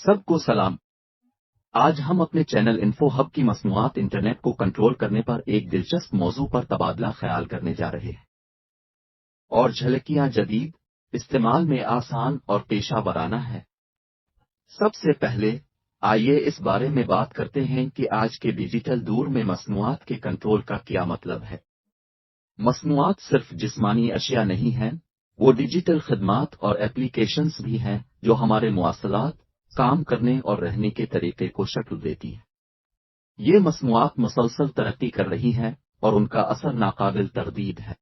سب کو سلام۔ آج ہم اپنے چینل انفو ہب کی مصنوعات انٹرنیٹ کو کنٹرول کرنے پر ایک دلچسپ موضوع پر تبادلہ خیال کرنے جا رہے ہیں، اور جھلکیاں جدید، استعمال میں آسان اور پیشہ ورانہ ہے۔ سب سے پہلے آئیے اس بارے میں بات کرتے ہیں کہ آج کے ڈیجیٹل دور میں مصنوعات کے کنٹرول کا کیا مطلب ہے۔ مصنوعات صرف جسمانی اشیاء نہیں ہیں، وہ ڈیجیٹل خدمات اور ایپلیکیشنز بھی ہیں جو ہمارے مواصلات، کام کرنے اور رہنے کے طریقے کو شکل دیتی ہیں۔ یہ مصنوعات مسلسل ترقی کر رہی ہیں اور ان کا اثر ناقابل تردید ہے۔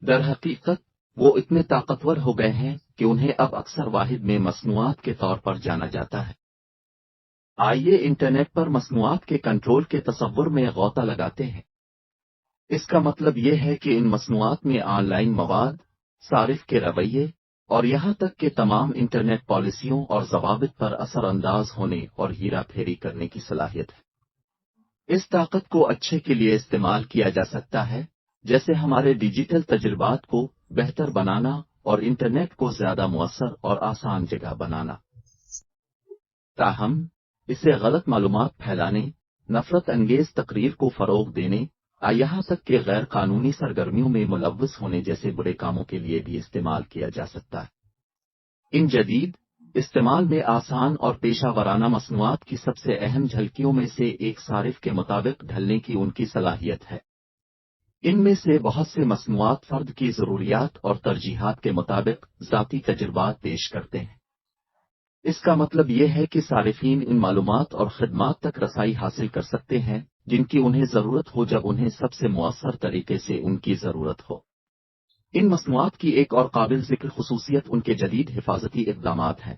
در حقیقت وہ اتنے طاقتور ہو گئے ہیں کہ انہیں اب اکثر واحد میں مصنوعات کے طور پر جانا جاتا ہے۔ آئیے انٹرنیٹ پر مصنوعات کے کنٹرول کے تصور میں غوطہ لگاتے ہیں۔ اس کا مطلب یہ ہے کہ ان مصنوعات میں آن لائن مواد، صارف کے رویے اور یہاں تک کہ تمام انٹرنیٹ پالیسیوں اور ضوابط پر اثر انداز ہونے اور ہیرا پھیری کرنے کی صلاحیت ہے۔ اس طاقت کو اچھے کے لیے استعمال کیا جا سکتا ہے، جیسے ہمارے ڈیجیٹل تجربات کو بہتر بنانا اور انٹرنیٹ کو زیادہ مؤثر اور آسان جگہ بنانا۔ تاہم اسے غلط معلومات پھیلانے، نفرت انگیز تقریر کو فروغ دینے، یہاں تک کہ غیر قانونی سرگرمیوں میں ملوث ہونے جیسے برے کاموں کے لیے بھی استعمال کیا جا سکتا ہے۔ ان جدید، استعمال میں آسان اور پیشہ ورانہ مصنوعات کی سب سے اہم جھلکیوں میں سے ایک صارف کے مطابق ڈھلنے کی ان کی صلاحیت ہے۔ ان میں سے بہت سے مصنوعات فرد کی ضروریات اور ترجیحات کے مطابق ذاتی تجربات پیش کرتے ہیں۔ اس کا مطلب یہ ہے کہ صارفین ان معلومات اور خدمات تک رسائی حاصل کر سکتے ہیں جن کی انہیں ضرورت ہو جب انہیں سب سے مؤثر طریقے سے ان کی ضرورت ہو۔ ان مصنوعات کی ایک اور قابل ذکر خصوصیت ان کے جدید حفاظتی اقدامات ہیں۔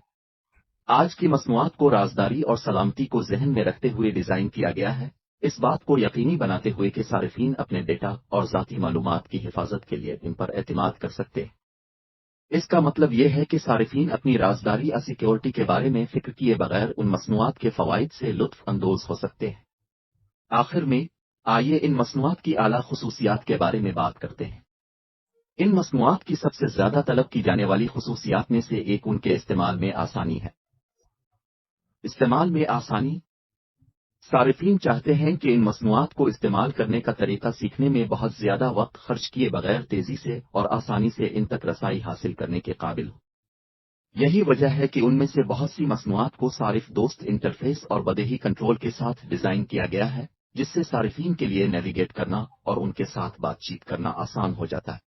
آج کی مصنوعات کو رازداری اور سلامتی کو ذہن میں رکھتے ہوئے ڈیزائن کیا گیا ہے، اس بات کو یقینی بناتے ہوئے کہ صارفین اپنے ڈیٹا اور ذاتی معلومات کی حفاظت کے لیے ان پر اعتماد کر سکتے ہیں۔ اس کا مطلب یہ ہے کہ صارفین اپنی رازداری یا سیکیورٹی کے بارے میں فکر کیے بغیر ان مصنوعات کے فوائد سے لطف اندوز ہو سکتے ہیں۔ آخر میں آئیے ان مصنوعات کی اعلیٰ خصوصیات کے بارے میں بات کرتے ہیں۔ ان مصنوعات کی سب سے زیادہ طلب کی جانے والی خصوصیات میں سے ایک ان کے استعمال میں آسانی ہے۔ استعمال میں آسانی۔ صارفین چاہتے ہیں کہ ان مصنوعات کو استعمال کرنے کا طریقہ سیکھنے میں بہت زیادہ وقت خرچ کیے بغیر تیزی سے اور آسانی سے ان تک رسائی حاصل کرنے کے قابل ہو۔ یہی وجہ ہے کہ ان میں سے بہت سی مصنوعات کو صارف دوست انٹرفیس اور بدیہی کنٹرول کے ساتھ ڈیزائن کیا گیا ہے، جس سے صارفین کے لیے نیویگیٹ کرنا اور ان کے ساتھ بات چیت کرنا آسان ہو جاتا ہے۔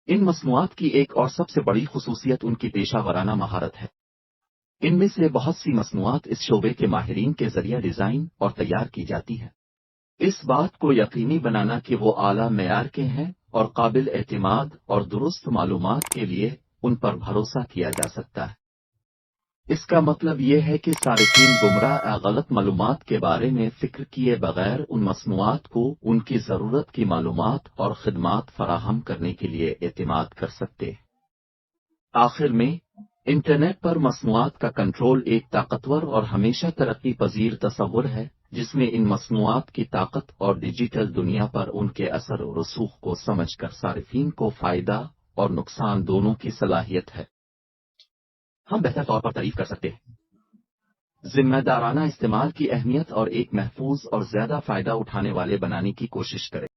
ان مصنوعات کی ایک اور سب سے بڑی خصوصیت ان کی پیشہ ورانہ مہارت ہے۔ ان میں سے بہت سی مصنوعات اس شعبے کے ماہرین کے ذریعہ ڈیزائن اور تیار کی جاتی ہیں۔ اس بات کو یقینی بنانا کہ وہ اعلیٰ معیار کے ہیں اور قابل اعتماد اور درست معلومات کے لیے ان پر بھروسہ کیا جا سکتا ہے۔ اس کا مطلب یہ ہے کہ صارفین گمراہ یا غلط معلومات کے بارے میں فکر کیے بغیر ان مصنوعات کو ان کی ضرورت کی معلومات اور خدمات فراہم کرنے کے لیے اعتماد کر سکتے ہیں۔ آخر میں انٹرنیٹ پر مصنوعات کا کنٹرول ایک طاقتور اور ہمیشہ ترقی پذیر تصور ہے جس میں ان مصنوعات کی طاقت اور ڈیجیٹل دنیا پر ان کے اثر و رسوخ کو سمجھ کر صارفین کو فائدہ اور نقصان دونوں کی صلاحیت ہے۔ ہم بہتر طور پر تعریف کر سکتے ہیں۔ ذمہ دارانہ استعمال کی اہمیت اور ایک محفوظ اور زیادہ فائدہ اٹھانے والے بنانے کی کوشش کریں۔